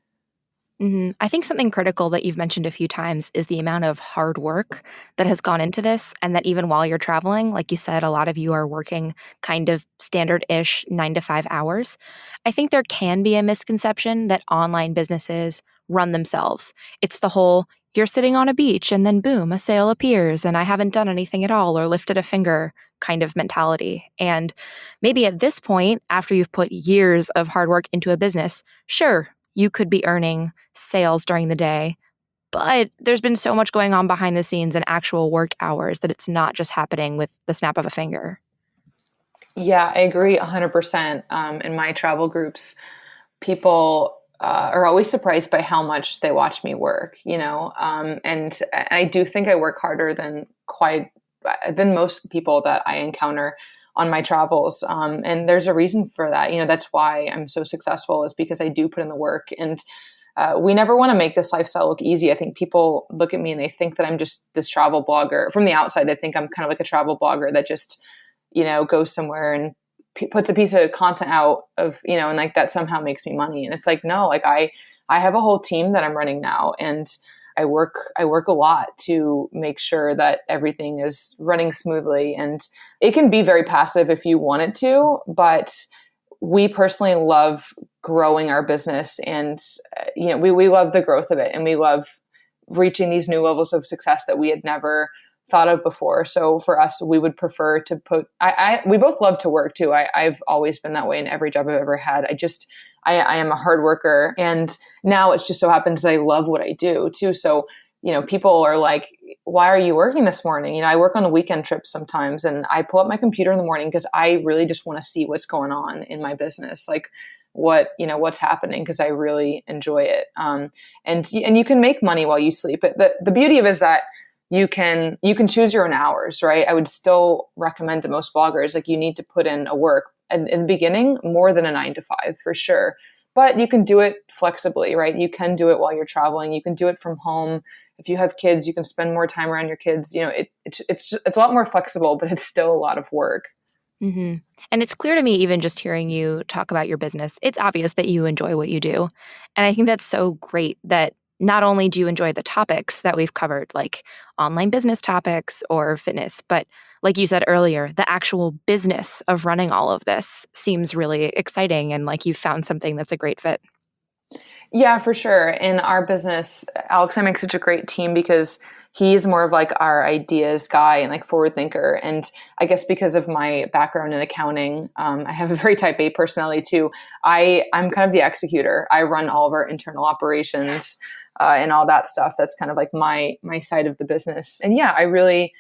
I think something critical that you've mentioned a few times is the amount of hard work that has gone into this, and that even while you're traveling, like you said, a lot of you are working kind of standard-ish 9 to 5 hours. I think there can be a misconception that online businesses run themselves. It's the whole, you're sitting on a beach and then boom, a sale appears and I haven't done anything at all or lifted a finger kind of mentality. And maybe at this point, after you've put years of hard work into a business, sure, you could be earning sales during the day, but there's been so much going on behind the scenes and actual work hours that it's not just happening with the snap of a finger. Yeah, I agree 100%. In my travel groups, people are always surprised by how much they watch me work, and I do think I work harder than most people that I encounter on my travels. And there's a reason for that. That's why I'm so successful, is because I do put in the work. And we never want to make this lifestyle look easy. I think people look at me and they think that I'm just this travel blogger. From the outside, they think I'm kind of like a travel blogger that just, goes somewhere and puts a piece of content out of, and like that somehow makes me money. And it's like, no, like I have a whole team that I'm running now, and I work a lot to make sure that everything is running smoothly. And it can be very passive if you want it to, but we personally love growing our business, and we love the growth of it, and we love reaching these new levels of success that we had never thought of before. So for us, we would prefer to we both love to work too. I've always been that way in every job I've ever had. I am a hard worker, and now it just so happens that I love what I do too. So, people are like, why are you working this morning? I work on a weekend trip sometimes, and I pull up my computer in the morning because I really just want to see what's going on in my business. Like what's happening, because I really enjoy it. And you can make money while you sleep. But the beauty of it is that you can choose your own hours, right? I would still recommend to most bloggers, like, you need to put in a work in the beginning, more than a 9 to 5 for sure. But you can do it flexibly, right? You can do it while you're traveling. You can do it from home. If you have kids, you can spend more time around your kids. It's a lot more flexible, but it's still a lot of work. Mm-hmm. And it's clear to me, even just hearing you talk about your business, it's obvious that you enjoy what you do. And I think that's so great that not only do you enjoy the topics that we've covered, like online business topics or fitness, but like you said earlier, the actual business of running all of this seems really exciting, and like you've found something that's a great fit. Yeah, for sure. In our business, Alex and I make such a great team because he's more of like our ideas guy and like forward thinker. And I guess because of my background in accounting, I have a very type A personality too. I'm kind of the executor. I run all of our internal operations and all that stuff. That's kind of like my side of the business. And yeah, I really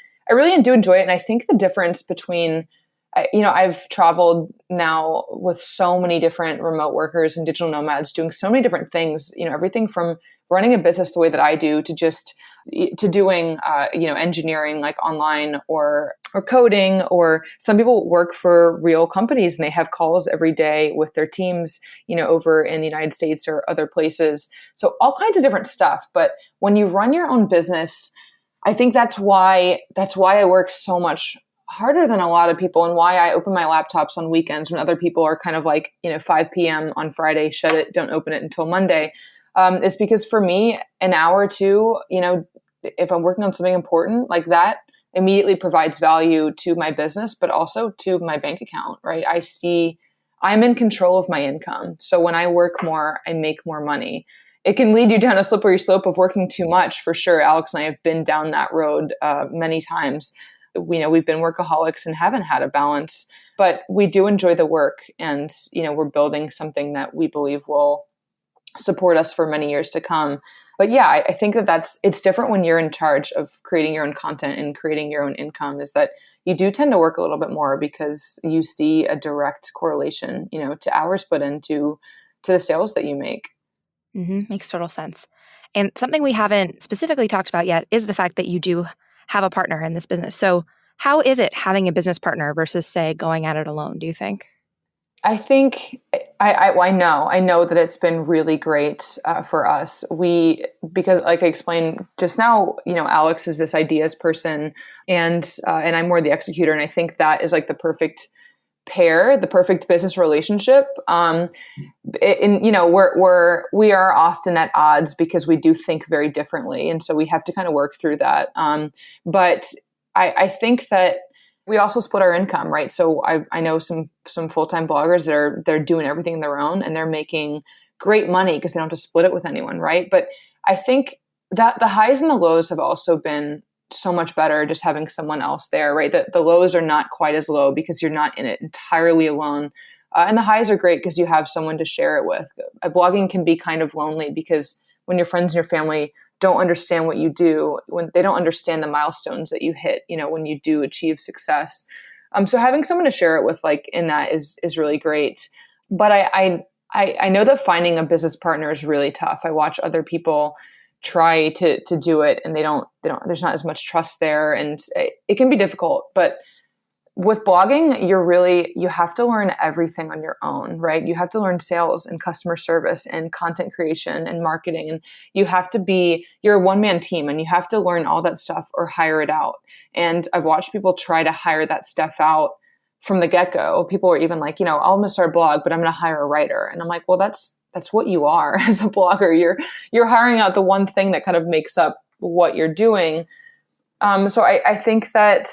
do enjoy it. And I think the difference between I've traveled now with so many different remote workers and digital nomads doing so many different things, everything from running a business the way that I do to just to doing, engineering like online or coding, or some people work for real companies and they have calls every day with their teams, over in the United States or other places. So all kinds of different stuff. But when you run your own business, I think that's why I work so much harder than a lot of people, and why I open my laptops on weekends when other people are kind of like, 5 p.m. on Friday, shut it, don't open it until Monday. Is because for me, an hour or two, if I'm working on something important like that, immediately provides value to my business, but also to my bank account, right? I'm in control of my income. So when I work more, I make more money. It can lead you down a slippery slope of working too much, for sure. Alex and I have been down that road many times. We've been workaholics and haven't had a balance, but we do enjoy the work, and, we're building something that we believe will support us for many years to come. But yeah, I think it's different when you're in charge of creating your own content and creating your own income, is that you do tend to work a little bit more because you see a direct correlation, to hours put into the sales that you make. Mm-hmm. Makes total sense. And something we haven't specifically talked about yet is the fact that you do have a partner in this business. So how is it having a business partner versus, say, going at it alone, do you think? I think I know that it's been really great for us. Because like I explained just now, Alex is this ideas person, and I'm more the executor. And I think that is like the perfect pair, the perfect business relationship. We are often at odds because we do think very differently, and so we have to kind of work through that. But I think that we also split our income, right? So I know some full-time bloggers that they're doing everything on their own, and they're making great money because they don't have to split it with anyone, right? But I think that the highs and the lows have also been so much better just having someone else there, right? The lows are not quite as low because you're not in it entirely alone. And the highs are great because you have someone to share it with. Blogging can be kind of lonely because when your friends and your family don't understand what you do, when they don't understand the milestones that you hit, when you do achieve success. So having someone to share it with, like, in that is really great. But I know that finding a business partner is really tough. I watch other people try to do it, and they don't, there's not as much trust there, and it can be difficult. But with blogging, you have to learn everything on your own, right? You have to learn sales and customer service and content creation and marketing. And you're a one-man team and you have to learn all that stuff or hire it out. And I've watched people try to hire that stuff out from the get-go. People are even like, I'm going to start a blog, but I'm going to hire a writer. And I'm like, well, that's what you are as a blogger. You're hiring out the one thing that kind of makes up what you're doing. So I think that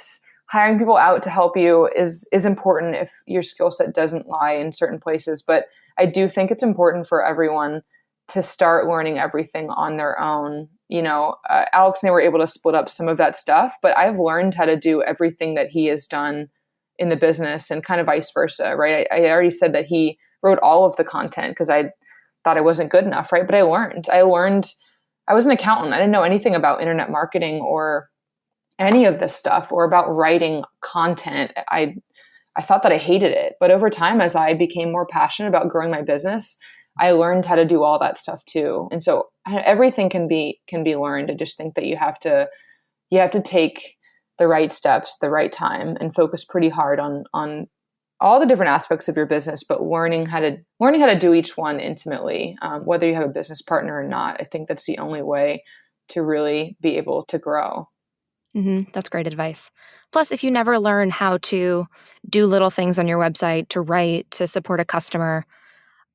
hiring people out to help you is important if your skill set doesn't lie in certain places. But I do think it's important for everyone to start learning everything on their own. Alex and I were able to split up some of that stuff, but I've learned how to do everything that he has done in the business and kind of vice versa, right? I already said that he wrote all of the content because I thought I wasn't good enough, right? But I learned. I was an accountant. I didn't know anything about internet marketing or any of this stuff or about writing content. I thought that I hated it. But over time, as I became more passionate about growing my business, I learned how to do all that stuff too. And so everything can be learned. I just think that you have to take the right steps, the right time, and focus pretty hard on all the different aspects of your business, but learning how to do each one intimately, whether you have a business partner or not. I think that's the only way to really be able to grow. Mm-hmm. That's great advice. Plus, if you never learn how to do little things on your website, to write, to support a customer,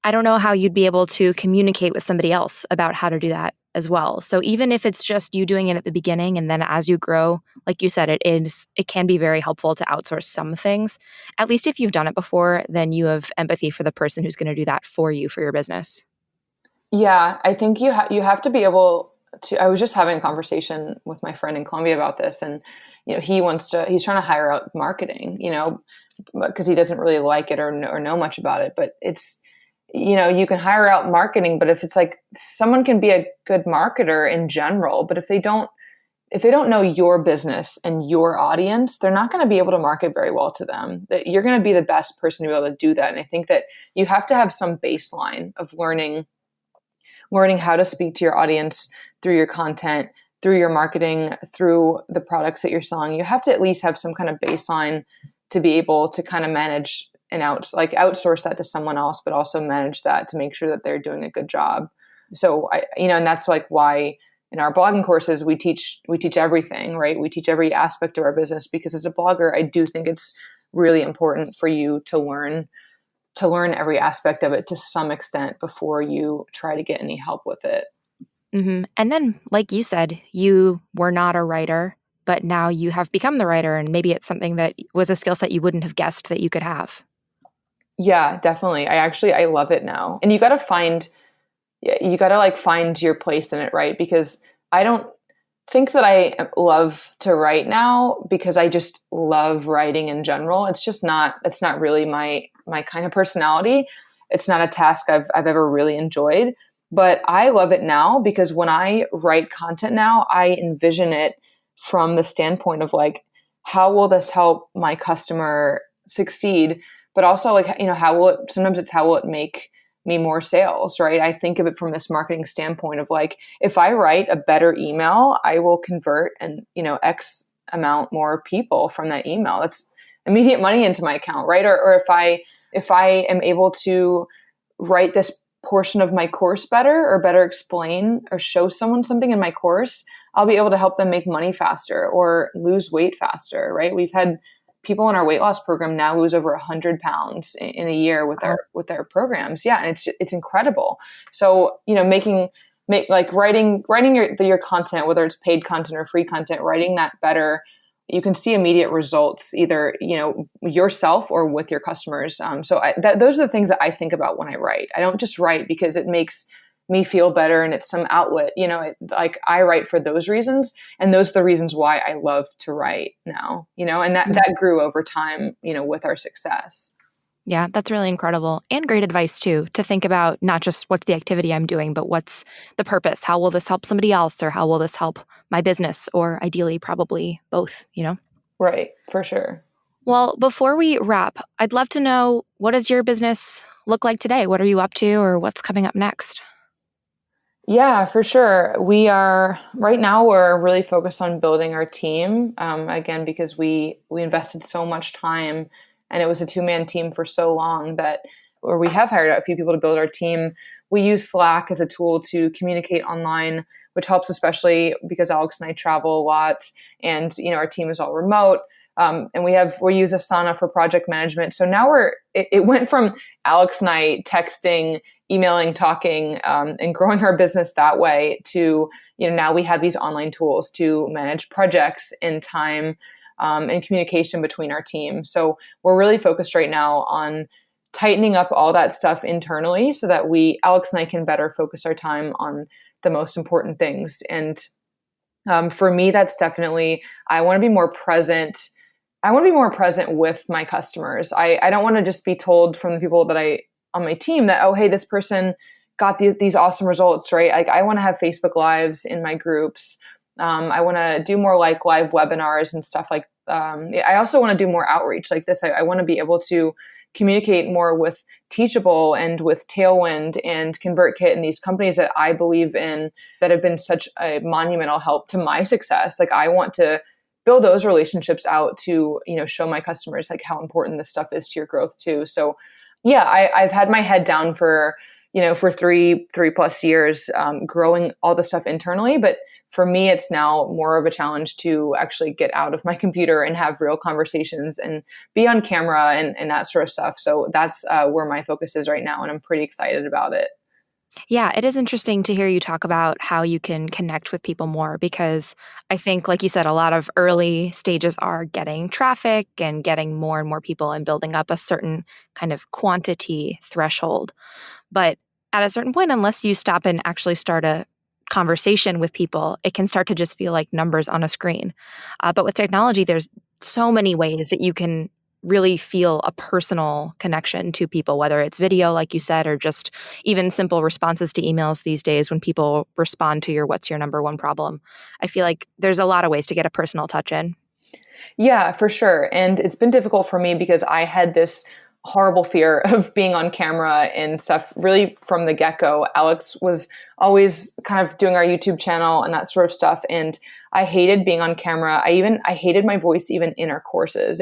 I don't know how you'd be able to communicate with somebody else about how to do that as well. So even if it's just you doing it at the beginning and then as you grow, like you said, it can be very helpful to outsource some things. At least if you've done it before, then you have empathy for the person who's going to do that for you for your business. Yeah, I think you have to be able to. I was just having a conversation with my friend in Colombia about this, and he's trying to hire out marketing, because he doesn't really like it or know much about it. But it's, you can hire out marketing, but if it's like someone can be a good marketer in general, but if they don't know your business and your audience, they're not going to be able to market very well to them. That you're going to be the best person to be able to do that. And I think that you have to have some baseline of learning how to speak to your audience through your content, through your marketing, through the products that you're selling. You have to at least have some kind of baseline to be able to kind of manage and outsource that to someone else, but also manage that to make sure that they're doing a good job. So and that's like why in our blogging courses, we teach everything, right? We teach every aspect of our business, because as a blogger, I do think it's really important for you to learn every aspect of it to some extent before you try to get any help with it. Mm-hmm. And then, like you said, you were not a writer, but now you have become the writer, and maybe it's something that was a skill set you wouldn't have guessed that you could have. Yeah, definitely. I love it now. And you got to find your place in it, right? Because I don't think that I love to write now because I just love writing in general. It's not really my kind of personality. It's not a task I've ever really enjoyed, but I love it now because when I write content now, I envision it from the standpoint of like, how will this help my customer succeed? But also like, how will it make me more sales, right? I think of it from this marketing standpoint of like, if I write a better email, I will convert and, X amount more people from that email. That's immediate money into my account, right? Or if I am able to write this portion of my course better or better explain or show someone something in my course, I'll be able to help them make money faster or lose weight faster, right? We've had people in our weight loss program now lose over 100 pounds in a year with our programs. Yeah. And it's incredible. So, writing your content, whether it's paid content or free content, writing that better, you can see immediate results either, yourself or with your customers. Those are the things that I think about when I write. I don't just write because it makes me feel better and it's some outlet, I write for those reasons. And those are the reasons why I love to write now, and that grew over time, with our success. Yeah, that's really incredible and great advice too, to think about not just what's the activity I'm doing, but what's the purpose? How will this help somebody else, or how will this help my business, or ideally probably both, Right, for sure. Well, before we wrap, I'd love to know, what does your business look like today? What are you up to, or what's coming up next? Yeah, for sure. We are right now. We're really focused on building our team. Again, because we invested so much time, and it was a 2-man team for so long that, or we have hired out a few people to build our team. We use Slack as a tool to communicate online, which helps, especially because Alex and I travel a lot, and our team is all remote. And we use Asana for project management. So now it went from Alex and I texting, emailing, talking, and growing our business that way to, now we have these online tools to manage projects in time, and communication between our team. So we're really focused right now on tightening up all that stuff internally so that Alex and I can better focus our time on the most important things. And for me, that's definitely, I want to be more present. I want to be more present with my customers. I don't want to just be told from the people on my team that, oh, hey, this person got these awesome results, right? I want to have Facebook Lives in my groups. I want to do more like live webinars and stuff like. I also want to do more outreach like this. I want to be able to communicate more with Teachable and with Tailwind and ConvertKit and these companies that I believe in that have been such a monumental help to my success. Like I want to build those relationships out to, show my customers like how important this stuff is to your growth too. So yeah, I've had my head down for 3+ years, growing all the stuff internally. But for me, it's now more of a challenge to actually get out of my computer and have real conversations and be on camera and that sort of stuff. So that's where my focus is right now. And I'm pretty excited about it. Yeah, it is interesting to hear you talk about how you can connect with people more because I think, like you said, a lot of early stages are getting traffic and getting more and more people and building up a certain kind of quantity threshold. But at a certain point, unless you stop and actually start a conversation with people, it can start to just feel like numbers on a screen. But with technology, there's so many ways that you can really feel a personal connection to people, whether it's video, like you said, or just even simple responses to emails these days when people respond to your what's your number one problem. I feel like there's a lot of ways to get a personal touch in. Yeah, for sure. And it's been difficult for me because I had this horrible fear of being on camera and stuff really from the get-go. Alex was always kind of doing our YouTube channel and that sort of stuff. And I hated being on camera. I hated my voice even in our courses.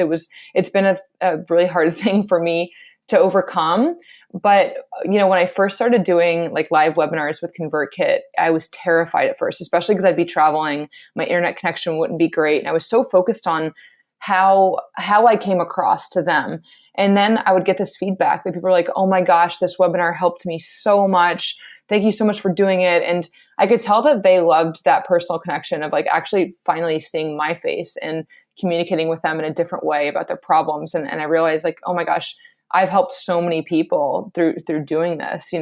It's been a really hard thing for me to overcome. But, when I first started doing like live webinars with ConvertKit, I was terrified at first, especially because I'd be traveling. My internet connection wouldn't be great. And I was so focused on how I came across to them. And then I would get this feedback that people were like, oh my gosh, this webinar helped me so much. Thank you so much for doing it. And I could tell that they loved that personal connection of like actually finally seeing my face and communicating with them in a different way about their problems. And I realized like, oh my gosh, I've helped so many people through doing this,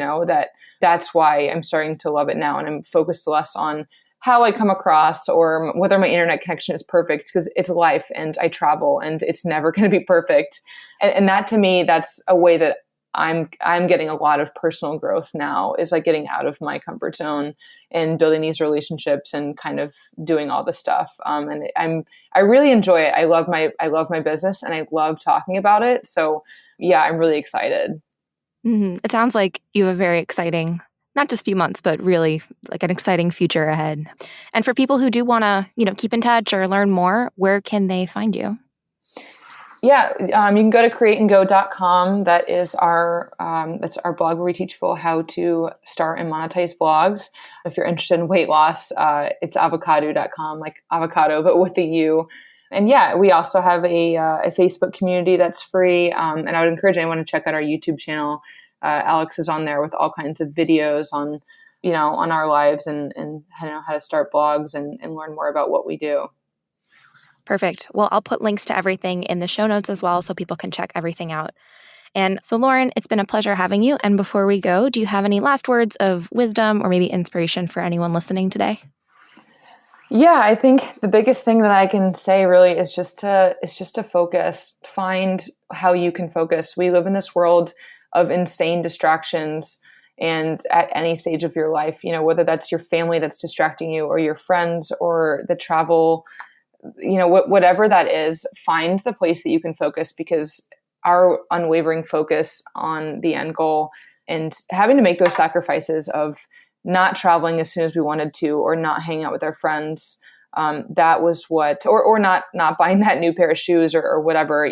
that's why I'm starting to love it now. And I'm focused less on how I come across or whether my internet connection is perfect because it's life and I travel and it's never going to be perfect. And that to me, that's a way that I'm getting a lot of personal growth now is like getting out of my comfort zone and building these relationships and kind of doing all this stuff. And I really enjoy it. I love my business and I love talking about it. So yeah, I'm really excited. Mm-hmm. It sounds like you have a very exciting, not just few months, but really like an exciting future ahead. And for people who do want to, keep in touch or learn more, where can they find you? Yeah, you can go to createandgo.com. That's our blog where we teach people how to start and monetize blogs. If you're interested in weight loss, it's avocadu.com, like avocado, but with the U. And yeah, we also have a Facebook community that's free. And I would encourage anyone to check out our YouTube channel. Alex is on there with all kinds of videos on our lives and how to start blogs and learn more about what we do. Perfect. Well, I'll put links to everything in the show notes as well so people can check everything out. And so, Lauren, it's been a pleasure having you. And before we go, do you have any last words of wisdom or maybe inspiration for anyone listening today? Yeah, I think the biggest thing that I can say really is just to focus, find how you can focus. We live in this world of insane distractions, and at any stage of your life, whether that's your family that's distracting you or your friends or the travel, whatever that is, find the place that you can focus because our unwavering focus on the end goal and having to make those sacrifices of not traveling as soon as we wanted to, or not hanging out with our friends. That was what, or not buying that new pair of shoes or whatever,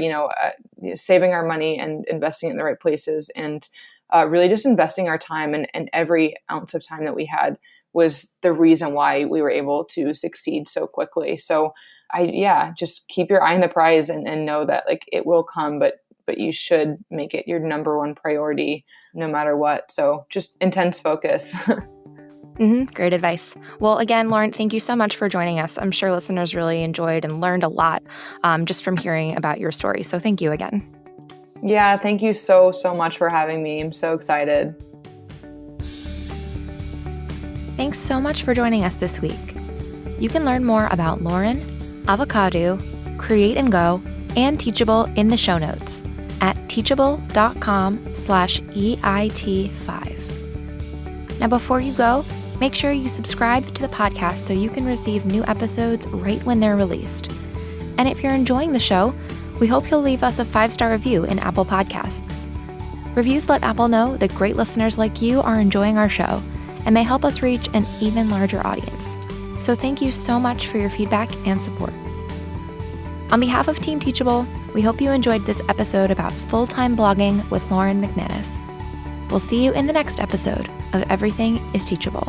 saving our money and investing it in the right places, and really just investing our time, and every ounce of time that we had was the reason why we were able to succeed so quickly. So just keep your eye on the prize and know that like it will come, but you should make it your number one priority no matter what. So just intense focus. Great advice. Well, again, Lauren, thank you so much for joining us. I'm sure listeners really enjoyed and learned a lot just from hearing about your story. So thank you again. Yeah, thank you so much for having me. I'm so excited. Thanks so much for joining us this week. You can learn more about Lauren, Avocadu, Create and Go, and Teachable in the show notes at teachable.com/EIT5. Now, before you go, make sure you subscribe to the podcast so you can receive new episodes right when they're released. And if you're enjoying the show, we hope you'll leave us a 5-star review in Apple Podcasts. Reviews let Apple know that great listeners like you are enjoying our show, and they help us reach an even larger audience. So thank you so much for your feedback and support. On behalf of Team Teachable, we hope you enjoyed this episode about full-time blogging with Lauren McManus. We'll see you in the next episode of Everything is Teachable.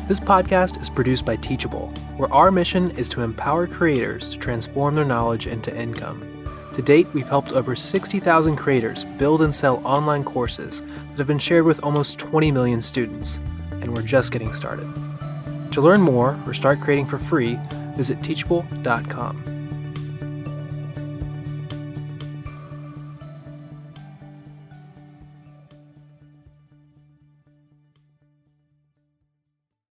This podcast is produced by Teachable, where our mission is to empower creators to transform their knowledge into income. To date, we've helped over 60,000 creators build and sell online courses that have been shared with almost 20 million students, and we're just getting started. To learn more or start creating for free, visit teachable.com.